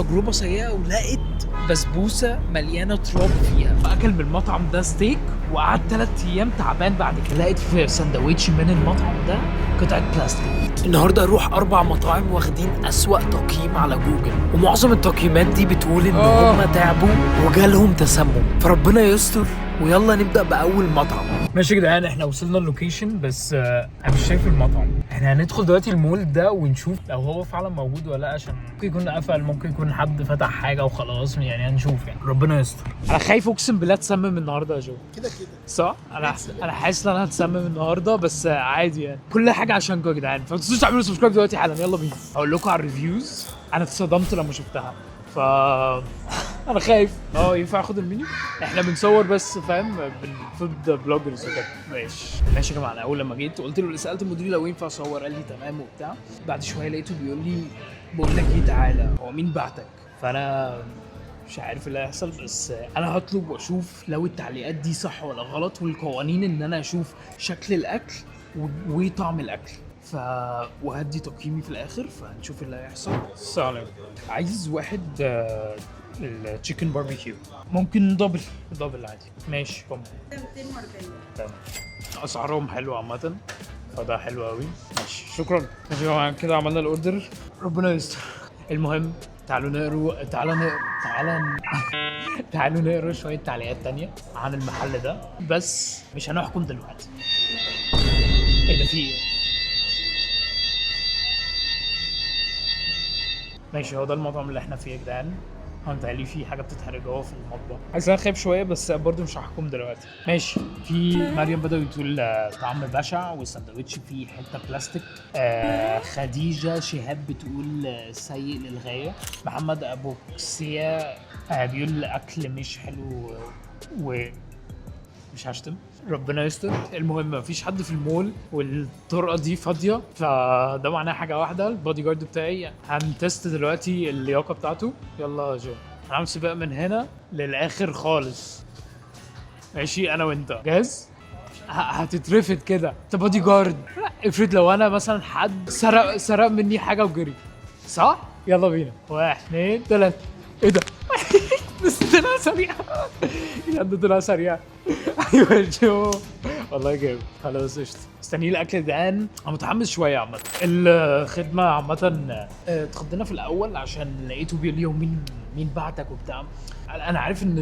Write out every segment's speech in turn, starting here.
تجربه سيئه ولقيت بسبوسه مليانه تراب فيها، فاكل من المطعم ده ستيك وقعد 3 ايام تعبان. بعد كده لقيت في سندوتش من المطعم ده قطعه بلاستيك. النهارده اروح 4 مطاعم واخدين اسوأ تقييم على جوجل، ومعظم التقييمات دي بتقول ان هم تعبوا وجالهم تسمم، فربنا يستر. ويلا نبدا باول مطعم. ماشي يا جدعان، احنا وصلنا اللوكيشن بس انا مش شايف المطعم. احنا هندخل دلوقتي المول ده ونشوف لو هو فعلا موجود ولا لا، عشان ممكن يكون قفل، ممكن يكون حد فتح حاجه وخلاص، يعني هنشوف. يعني ربنا يستر. انا خايف اقسم بالله اتسمم النهارده يا جو. كده صح؟ انا حاسس ان انا هتسمم النهارده، بس عادي يعني. كل حاجه عشانكم يا جدعان، فما تنسوش تعملوا سبسكرايب دلوقتي حالا. يلا بينا. هقول لكم على الريفيوز. انا اتصدمت لما شفتها، ف انا خايف. ينفع اخد المنيو؟ احنا بنصور بس، فاهم، بنفيد بلوجرز وكده. ماشي يا جماعه. انا اول لما جيت قلت له، سالت المدير لو ينفع اصور، قال لي تمام وبتاع. بعد شويه لقيته بيقول لي بقول لك ايه، تعالى، هو مين بعتك؟ فانا مش عارف اللي هيحصل، بس انا هطلب واشوف لو التعليقات دي صح ولا غلط، والقوانين ان انا اشوف شكل الاكل وطعم الاكل، وهدي تقييمي في الاخر، فهنشوف اللي هيحصل. السلام عليكم. عايز واحد التشيكن باربيكيو، ممكن دبل عادي. ماشي، 240. تمام. اسعارهم حلوه عامه، فده حلو قوي. ماشي، شكرا. ماشي يا جماعه، كده عملنا الاوردر. ربنا يستر. المهم تعالوا نقرا شويه تعليقات تانية عن المحل ده، بس مش هنحكم دلوقتي. ايه ده، في ايه؟ ماشي، هو ده المطعم اللي احنا فيه يا جدعان. متهيألي في حاجه بتتحرق جوه في المطبخ. عايز انا خايف شويه، بس برضه مش هحكم دلوقتي. ماشي. في مريم بدوي بتقول طعم بشع والسندوتش فيه حته بلاستيك. خديجه شهاب بتقول سيء للغايه. محمد ابو كسيه بيقول الاكل مش حلو مش هشتم. ربنا يستر. المهم مفيش حد في المول والطرقه دي فاضيه، فده معناه حاجه واحده. البودي جارد بتاعي هنتست دلوقتي اللياقه بتاعته. يلا يا جو، هنعمل سباق من هنا للاخر خالص. ماشي، انا وانت جاهز؟ هتترفد كده، انت بودي جارد. افرض لو انا مثلا حد سرق مني حاجه وجري، صح؟ يلا بينا. 1 2 3. ايه ده؟ بس طلع سريع. بجد طلع سريع. ايوه جو، والله جامد. خلاص قشطه، مستنيين الاكل الان. انا متحمس شويه عامه. الخدمه عامه اتخضينا في الاول عشان لقيته بيقول لي مين بعتك وبتاع. انا عارف ان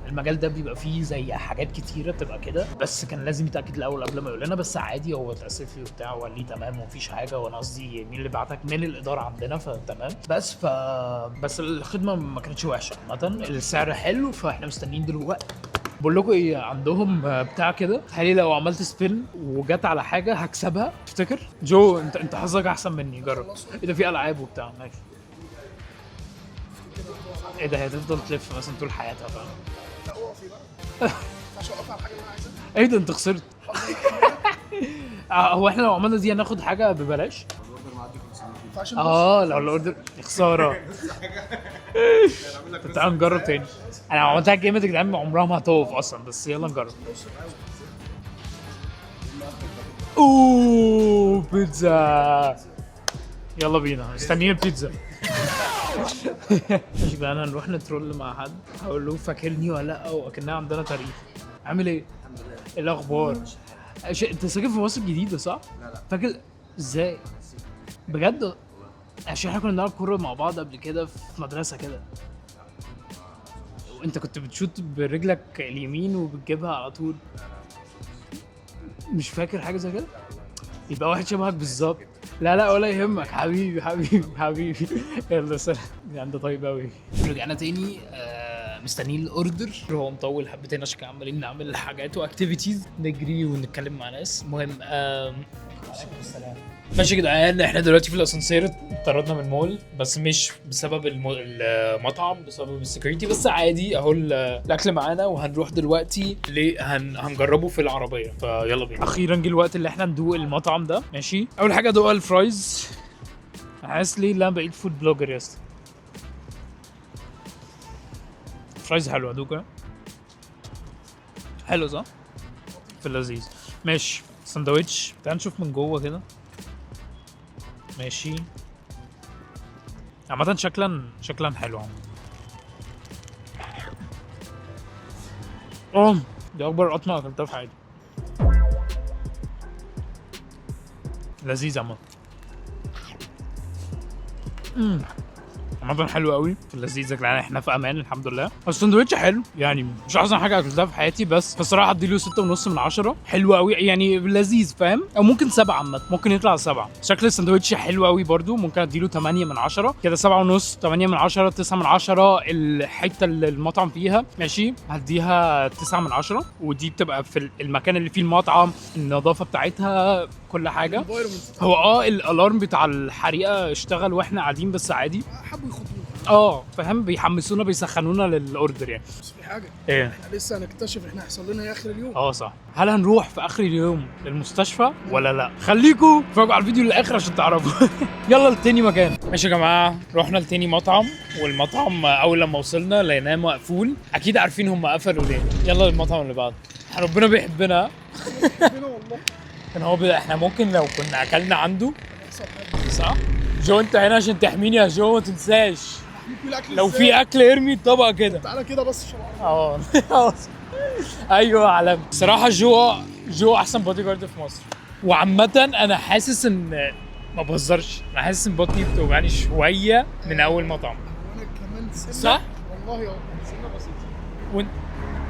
المجال ده بيبقى فيه زي حاجات كتيره بتبقى كده، بس كان لازم يتاكد الاول قبل ما يقول لنا. بس عادي، هو اتاسف لي وبتاع وقال لي تمام ومفيش حاجه، وانا قصدي مين اللي بعتك من الاداره عندنا، فتمام. بس الخدمه ما كانتش وحشه عامه، السعر حلو، فاحنا مستنيين دلوقتي. بقول لكم ايه، عندهم بتاع كده، تخيلي لو عملت سبين وجت على حاجه هكسبها. تفتكر جو انت حظك احسن مني، جرب. ايه ده، في العاب وبتاع. ماشي. ايه ده، هتفضل تلف مثلا طول حياتها، فاهم؟ لا اقفي بقى عشان اقف على الحاجه اللي انا عايزها. ايه ده، انت خسرت. هو احنا لو عملنا دي هناخد حاجه ببلاش؟ لو الاوردر خساره. طب تعالى نجرب تاني. انا عملتها جامد يا جدعان، عمرها ما هتقف اصلا، بس يلا نجرب. اوه بيتزا. يلا بينا، مستنيين البيتزا. ماشي بقى، انا هنروح نترول مع حد، هقول له فاكرني ولا لا، واكنها عندنا تاريخ. عامل ايه؟ ايه الاخبار؟ انت ساكن في مصر الجديده صح؟ لا. فاكر ازاي؟ بجد؟ عشان احنا كنا بنلعب كوره مع بعض قبل كده في مدرسه كده، وانت كنت بتشوت برجلك اليمين وبتجيبها على طول. مش فاكر حاجه زي كده؟ يبقى واحد شبهك بالظبط. لا ولا يهمك، حبيبي. يلا سلام. يعني ده طيب قوي. رجعنا تاني، مستنيين الاوردر. هو مطول حبتين عشان كده عمالين نعمل حاجات واكتيفيتيز، نجري ونتكلم مع ناس. المهم عليكم السلام. ماشي يا جدعان، احنا دلوقتي في الاسانسير. طردنا من المول، بس مش بسبب المطعم، بسبب السكيورتي. بس عادي اهو، الاكل معانا، وهنروح دلوقتي هنجربه في العربيه، فيلا بينا. اخيرا جه الوقت اللي احنا ندوق المطعم ده. ماشي، اول حاجه ادوق الفرايز. حاسس ليه لا بقيت فود بلوجر يا اسطى. فرايز حلوه، دوكا حلو صح؟ في اللذيذ. ماشي، سندوتش. تعال نشوف من جوه كده. ماشي، عامة شكلا حلو. دي اكبر قطمة اكلتها في حياتي. لذيذ عامة. عامة حلو قوي، في اللذيذ يا جدعان، احنا في امان الحمد لله. الساندوتش حلو يعني، مش احسن حاجه اكلتها في حياتي، بس بصراحه اديله 6.5 من 10. حلو قوي يعني، لذيذ فاهم، او ممكن 7 عامه، ممكن يطلع 7. شكل الساندوتش حلو قوي برده، ممكن اديله 8 من 10 كده، 7.5، 8 من 10، 9 من 10. الحته اللي المطعم فيها ماشي هديها 9 من 10، ودي بتبقى في المكان اللي فيه المطعم، النظافه بتاعتها كل حاجه. هو الالارم بتاع الحريقه اشتغل واحنا قاعدين بس عادي. حبوا يخطونا فاهم، بيحمسونا بيسخنونا للاوردر يعني. بس في حاجه، ايه احنا لسه هنكتشف احنا هيحصل لنا ايه اخر اليوم. صح. هل هنروح في اخر اليوم للمستشفى ولا لا؟ خليكوا اتفرجوا على الفيديو للاخر عشان تعرفوا. يلا لتاني مكان. ماشي يا جماعه، رحنا لتاني مطعم، والمطعم اول لما وصلنا لقيناه مقفول. اكيد عارفين هم قفلوا ليه. يلا المطعم اللي بعده. ربنا بيحبنا. ربنا والله. كان هو احنا ممكن لو كنا اكلنا عنده، هيحصل حاجه. صح؟ جو انت هنا عشان تحميني يا جو، ما تنساش. هحميك بالاكل لو إزاي؟ في اكل ارمي الطبق كده. تعالى كده بس عشان اعرف. ايوه علم. صراحه جو احسن بودي جارد في مصر. وعامه انا حاسس ان، ما بهزرش، انا حاسس ان بطني بتوجعني شويه من اول مطعم. وانا كمان سنه. صح؟ والله سنه بسيطه. وانت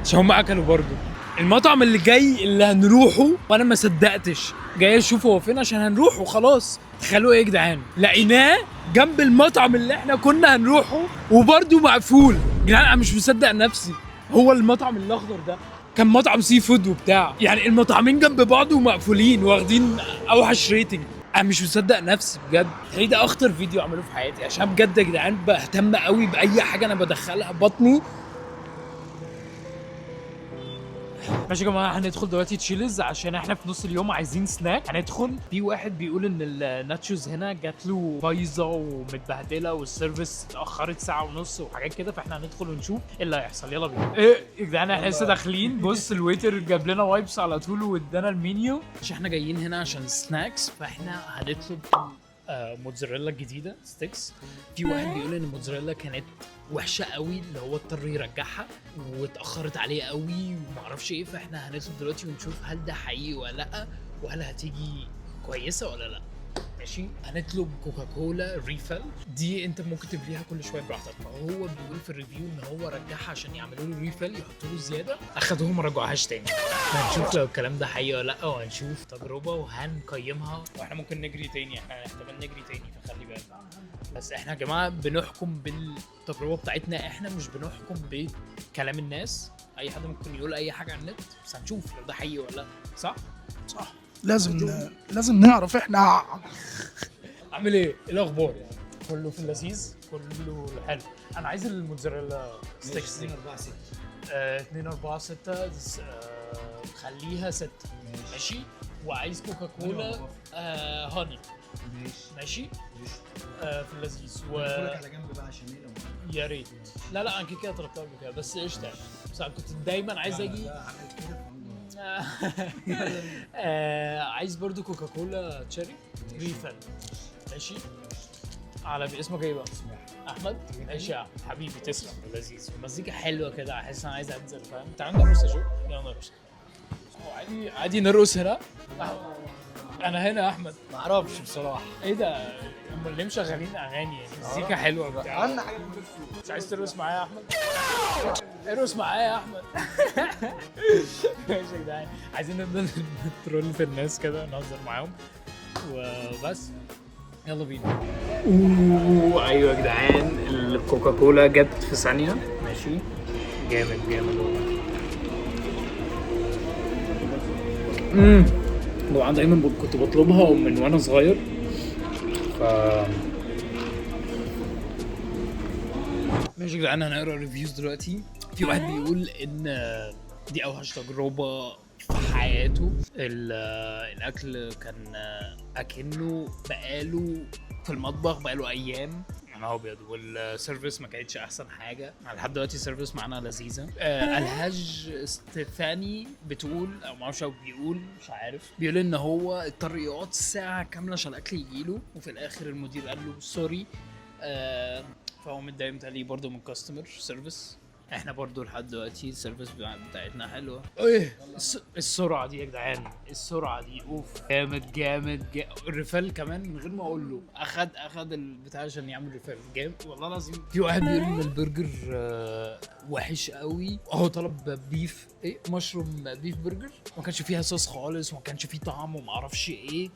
عشان هم اكلوا برضو. المطعم اللي جاي اللي هنروحه وانا ما صدقتش، جاي اشوفه هو فين عشان هنروح وخلاص. تخيلوا ايه يا جدعان، لقيناه جنب المطعم اللي احنا كنا هنروحه وبرضو مقفول. يا جدعان انا مش مصدق نفسي، هو المطعم الاخضر ده كان مطعم سي فود وبتاع، يعني المطعمين جنب بعض ومقفولين واخدين اوحش ريتنج. انا مش مصدق نفسي بجد. هي ده اخطر فيديو اعمله في حياتي، عشان بجد يا جدعان بهتم قوي باي حاجه انا بدخلها بطني. ماشي يا جماعه، هندخل دلوقتي تشيلز عشان احنا في نص اليوم عايزين سناك. هندخل في واحد بيقول ان الناتشوز هنا جات له بايظه ومتبهدله والسيرفيس اتاخرت ساعه ونص وحاجات كده، فاحنا هندخل ونشوف ايه اللي هيحصل. يلا بينا. ايه يا جدعان، احنا لسه داخلين. بص الويتر جاب لنا وايبس على طول وادانا المنيو، عشان احنا جايين هنا عشان سناكس. فاحنا هنطلب موتزاريلا جديده ستيكس. في واحد بيقول ان الموتزاريلا كانت وحشه قوي، اللي هو اضطر يرجعها واتاخرت عليه قوي ومعرفش ايه. فاحنا هندخل دلوقتي ونشوف هل ده حقيقي ولا لا، وهل هتيجي كويسه ولا لا. ماشي. هنطلب كوكاكولا ريفل، دي انت ممكن تبليها كل شويه براحتك. فهو بيقول في الريفيو ان هو رجعها عشان يعملوا له ريفل، يحطوا له زياده، اخدوه ما رجعوهاش تاني. هنشوف لو الكلام ده حقيقي ولا لا، وهنشوف تجربه وهنقيمها. واحنا ممكن نجري تاني، احنا احتمال نجري تاني، فخلي بالك. بس احنا يا جماعه بنحكم بالتجربه بتاعتنا، احنا مش بنحكم بكلام الناس. اي حد ممكن يقول اي حاجه على النت، بس هنشوف لو ده حقيقي ولا لا. صح لازم نعرف احنا. عامل ايه الاخبار؟ كله في اللذيذ، كله حلو. انا عايز الموتزاريلا ستيكس دي 2 4 6 خليها 6 ماشي. وعايز كوكاكولا هاني ماشي في اللذيذ. على جنب بقى عشان ايه يا ريت. لا انا كده طلبتها قبل كده بس قشطه. بس انا كنت دايما عايز اجي. عايز برضو كوكاكولا تشيري ريفل ماشي. على اسمك ايه بقى؟ احمد. ماشي يا حبيبي، تسلم. لذيذ، المزيكا حلوه كده، احس انا عايز انزل فاهم. تعال نرقص يا جو، يلا نرقص. عادي نرقص هنا. انا هنا يا احمد. ما اعرفش بصراحه ايه ده؟ هم اللي مشغلين اغاني مزيكا حلوه بتاع. اهم حاجه مش عايز ترقص معايا يا احمد؟ ارقص معايا يا احمد. ماشي يا جدعان، عايزين نفضل نترول في الناس كده، نهزر معاهم وبس. يلا بينا. ايوه يا جدعان، الكوكاكولا جت في ثانيه ماشي. جامد والله. طبعا دايما كنت بطلبها من وانا صغير. ماشي يا جدعان، هنقرا ريفيوز دلوقتي. في واحد بيقول ان دي اوحش تجربه في حياته. الاكل كان اكنه بقاله في المطبخ بقاله ايام، انا ابيض. والسيرفيس ما كانتش احسن حاجه. لحد دلوقتي السيرفيس معانا لذيذه. الهاج ستيفاني بتقول، او ما اعرفش، او بيقول مش عارف، بيقول ان هو اضطر يقعد ساعه كامله عشان الاكل يجيله، وفي الاخر المدير قال له سوري فهو متضايق متهيألي برضه من كاستمر سيرفيس. احنا برضه لحد دلوقتي السيرفيس بتاعتنا حلوه. ايه السرعه دي يا جدعان، السرعه دي اوف، جامد الريفال كمان من غير ما اقول له اخد البتاع عشان يعمل ريفال جامد والله العظيم. في واحد بيقول ان البرجر وحش قوي، اهو طلب بيف مشروم بيف برجر، ما كانش فيها صوص خالص وما كانش فيه طعم وما اعرفش ايه.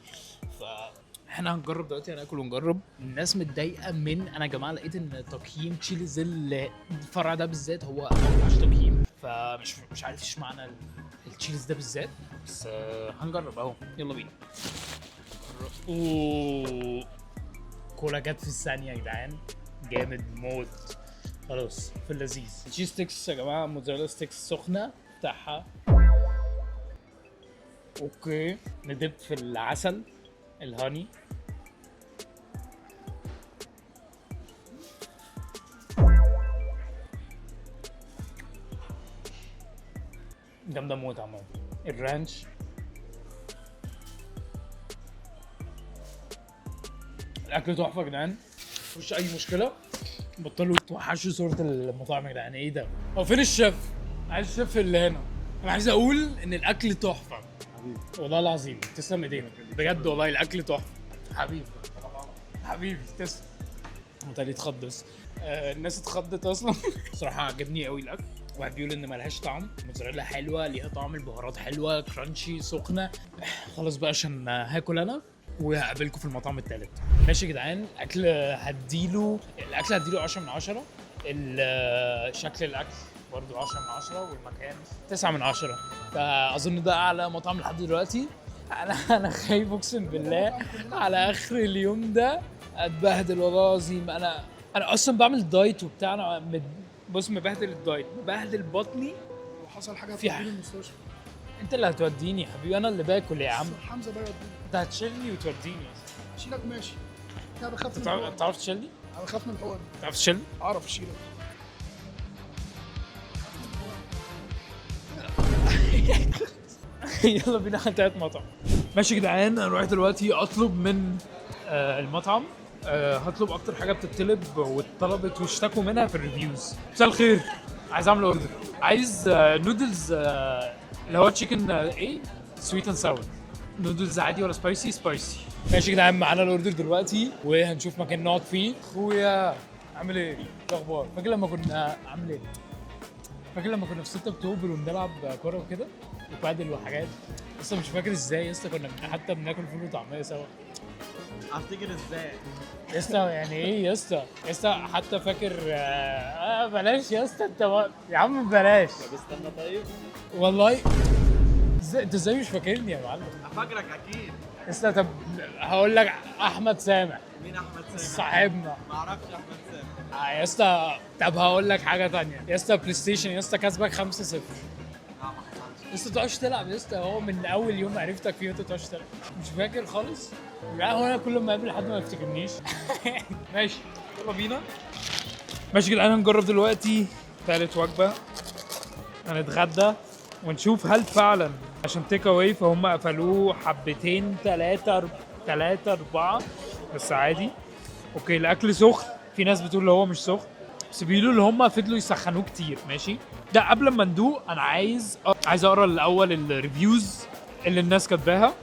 احنا هنجرب دلوقتي، هناكل ونجرب. الناس متضايقه من انا يا جماعه لقيت ان تقييم تشيليز الفرع ده بالذات هو اوحش تقييم، فمش عارف ايش معنى التشيليز ده بالذات، بس هنجرب اهو. يلا بينا. اوه كولا جت في الثانيه يا جدعان، جامد موت. خلاص في اللذيذ. تشيز ستيكس يا جماعه، موتزاريلا ستيكس سخنه بتاعها. اوكي ندب في العسل الهاني. جامده موت عامه. الرانش الاكل تحفه يا جدعان، مفيش اي مشكله. بطلوا توحشوا صوره المطاعم يا جدعان. ايه ده؟ هو فين الشيف؟ عايز الشيف اللي هنا. انا عايز اقول ان الاكل تحفه والله العظيم. تسلم ايديك بجد والله، الاكل تحفه حبيبي تسلم. متهيألي اتخض بس الناس اتخضت اصلا. بصراحه عجبني قوي الاكل. واحد بيقول ان ملهاش طعم، الموتزاريلا حلوه ليها طعم، البهارات حلوه كرانشي سخنه. خلاص بقى عشان هاكل انا وهقابلكم في المطعم الثالث. ماشي يا جدعان. الاكل هديله 10 من 10. شكل الاكل برضو 10 من 10 والمكان 9 من 10. فاظن ده اعلى مطعم لحد دلوقتي. انا خايف اقسم بالله على اخر اليوم ده اتبهدل والله العظيم. انا اصلا بعمل دايت وبتاع. انا بص مبهدل الدايت، مبهدل بطني. وحصل حاجه في هتوديني المستشفى. انت اللي هتوديني يا حبيبي، انا اللي باكل يا عم. حمزه بقى يوديني. انت هتشيلني وتوديني. اشيلك ماشي. انا بخاف من انت الحقن. بتعرف تشيلني؟ انا بخاف من الحقن. بتعرف تشيلني؟ اعرف اشيلك. يلا بينا هنتهي مطعم. ماشي يا جدعان. انا رايح دلوقتي اطلب من المطعم. هطلب اكتر حاجه بتطلب واتطلبت واشتكوا منها في الريفيوز. مساء الخير، عايز اعمل اوردر. عايز نودلز اللي هو تشيكن ايه سويت اند ساور. نودلز عادي ولا سبايسي؟ سبايسي. ماشي يا جدعان معانا الاوردر دلوقتي وهنشوف مكان نقعد فيه. اخويا عامل ايه؟ إيه الاخبار؟ فاكر لما كنا عامل ايه؟ فاكر لما كنا في 6 اكتوبر وبنلعب كوره وكده وبادل وحاجات؟ لسه مش فاكر ازاي لسه كنا حتى بناكل فول وطعميه سوا. افتكر ازاي؟ يا اسطى يعني ايه يا اسطى؟ يا اسطى حتى فاكر بلاش يا اسطى انت يا عم بلاش. طب استنى طيب. والله انت ازاي مش فاكرني يا معلم؟ افكرك اكيد. يا اسطى طب هقول لك احمد سامح مين احمد سامح؟ صاحبنا. ما اعرفش احمد سامح. يا اسطى طب هقول لك حاجه ثانيه. يا اسطى بلاي ستيشن يا اسطى كسبك 5-0. لا ما حصلش. يا اسطى تقعدش تلعب يا اسطى. هو من اول يوم عرفتك فيه وانت تقعدش تلعب. مش فاكر خالص؟ لا هو انا كل ما اقابل حد ما يفتكرنيش. ماشي يلا بينا. ماشي يا جدعان هنجرب دلوقتي ثالث وجبه. هنتغدى ونشوف هل فعلا عشان تيك اواي فهم قفلوه حبتين 3-4 بس عادي. اوكي الاكل سخن. في ناس بتقول اللي هو مش سخن بس بيقولوا اللي هم فضلوا يسخنوه كتير. ماشي ده قبل ما ندوق انا عايز اقرا الاول الريفيوز اللي الناس كاتباها.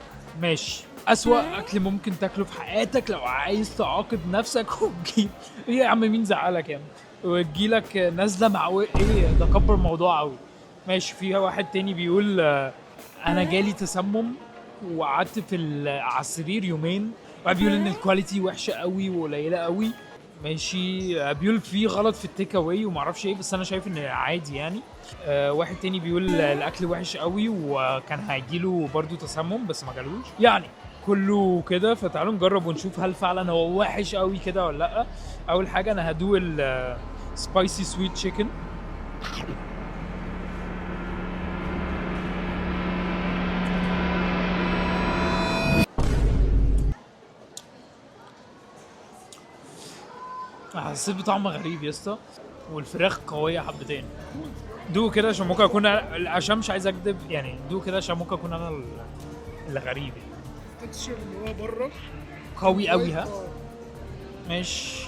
ماشي. اسوأ اكل ممكن تاكله في حياتك لو عايز تعاقب نفسك وتجيب ايه يا عم مين زعلك يا عم وتجيلك نازله مع ايه ده كبر الموضوع قوي. ماشي. فيها واحد تاني بيقول انا جالي تسمم وقعدت على السرير يومين. واحد بيقول ان الكواليتي وحشه قوي وقليله قوي. ماشي. بيقول في غلط في التيك اواي وما اعرفش ايه بس انا شايف ان عادي يعني. واحد تاني بيقول الاكل وحش قوي وكان هيجيله برضو تسمم بس ما جالوش يعني كله كده. فتعالوا نجرب ونشوف هل فعلا هو وحش قوي كده ولا لا. اول حاجه انا هدوق السبايسي سويت تشيكن. حسيت بطعم غريب يا اسطى والفراخ قويه حبتين. دوق كده عشان ممكن اكون عشان مش عايز اكدب يعني. دوق كده عشان ممكن اكون انا اللي غريب يعني. التكستشر اللي هو بره قوي قوي ها. ماشي.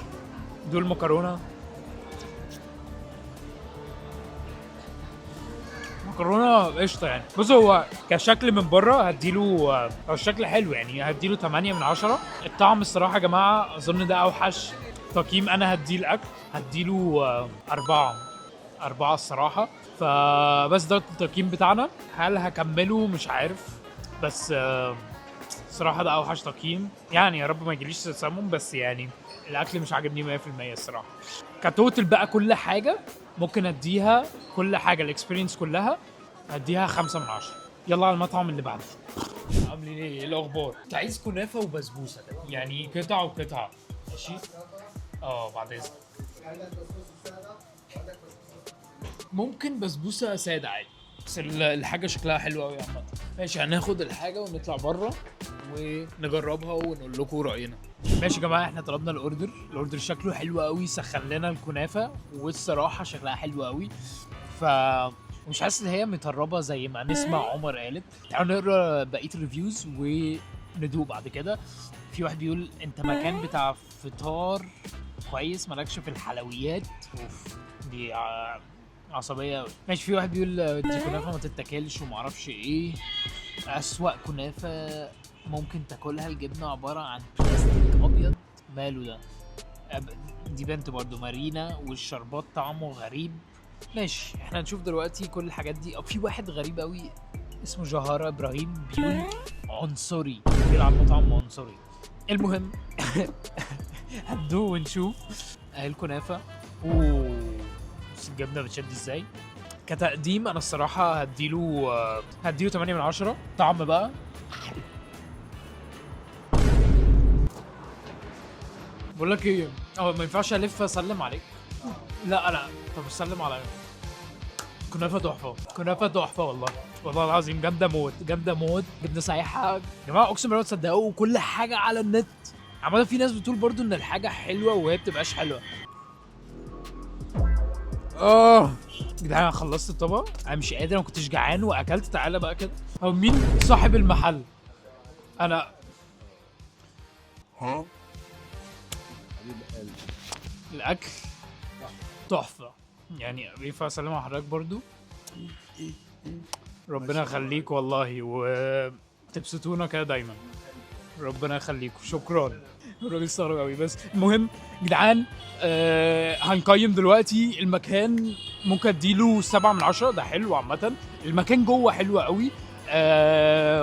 دول مكرونه. مكرونه قشطه يعني. بص هو كشكل من بره هديله هو الشكل حلو يعني، هديله 8 من 10. الطعم الصراحه يا جماعه اظن ده اوحش تقييم انا هديه الاكل، هديله 4 الصراحه. فبس ده التقييم بتاعنا. هل هكمله مش عارف، بس الصراحه ده اوحش تقييم يعني. يا رب ما يجيليش تسمم، بس يعني الاكل مش عاجبني 100% الصراحه. كتوتل بقى كل حاجه ممكن اديها، كل حاجه الاكسبيرينس كلها اديها 5 من 10. يلا على المطعم اللي بعده. عاملين ايه الاخبار؟ كنت عايز كنافه وبسبوسه يعني قطعه وقطعه. ماشي بعد اذنك. ممكن بسبوسه ساده عادي، بس الحاجه شكلها حلو قوي عامه. ماشي هناخد الحاجه ونطلع بره ونجربها ونقول لكم راينا. ماشي يا جماعه احنا طلبنا الاوردر شكله حلو قوي، سخن لنا الكنافه والصراحه شكلها حلو قوي. ف مش حاسس ان هي متربه زي ما نسمع عمر قالت. تعالوا نقرا بقيه الريفيوز وندوق بعد كده. في واحد بيقول انت مكان بتاع فطار كويس مالكش في الحلويات. اوف دي عصبيه قوي. ماشي في واحد بيقول دي كنافه ما تتاكلش وما اعرفش ايه. اسوأ كنافه ممكن تاكلها، الجبنه عباره عن بلاستيك ابيض. ماله ده؟ دي بنت برضو مارينا، والشربات طعمه غريب. ماشي احنا هنشوف دلوقتي كل الحاجات دي. في واحد غريب قوي اسمه جهارة ابراهيم بيقول عنصري، بيلعب مطعم عنصري. المهم هندوق ونشوف. الكنافه بس الجبنه بتشد ازاي. كتقديم انا الصراحه هديله 8 من 10. طعم بقى بقول لك ايه، ما ينفعش الف اسلم عليك. لا طب سلم عليا. كنافه تحفه، كنافه تحفه والله، والله العظيم جامده موت، جامده موت. جبنه سايحه يا جماعه اقسم بالله تصدقوا كل حاجه على النت. عامه في ناس بتقول برضو ان الحاجه حلوه وهي بتبقاش حلوه. جدعان انا خلصت الطبق، انا مش قادر، ما كنتش جعان واكلت. تعالى بقى كده. هو مين صاحب المحل؟ انا الاكل تحفه يعني. ينفع اسلم على حضرتك برضو؟ ربنا يخليك والله، وتبسطونا كده دايما. ربنا يخليكم، شكرا. الراجل استغرب قوي. بس المهم جدعان هنقيم دلوقتي المكان. ممكن اديله 7 من 10. ده حلو عامه، المكان جوه حلو قوي.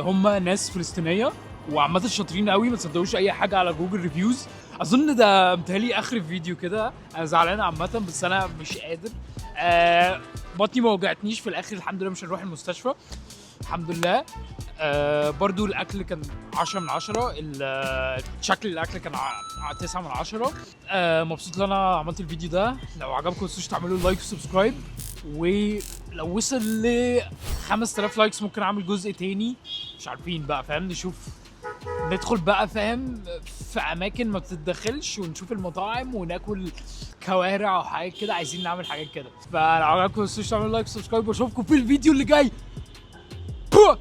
هم ناس فلسطينيه وعامه شاطرين قوي، ما تصدقوش اي حاجه على جوجل ريفيوز. اظن ده متهيألي اخر الفيديو كده. انا زعلان عامه بس انا مش قادر. بطني ما وجعتنيش في الاخر الحمد لله، مش هنروح المستشفى الحمد لله. برضو الاكل كان 10 من 10. شكل الاكل كان 9 من 10. مبسوط ان انا عملت الفيديو ده. لو عجبكم ما تنسوش تعملوا لايك وسبسكرايب، ولو وصل ل 5000 لايكس ممكن اعمل جزء تاني. مش عارفين بقى فاهم، نشوف ندخل بقى فاهم في اماكن ما بتتدخلش ونشوف المطاعم وناكل كوارع وحاجات كده. عايزين نعمل حاجات كده. فلو عجبكم ما تنسوش تعملوا لايك وسبسكرايب، واشوفكم في الفيديو اللي جاي.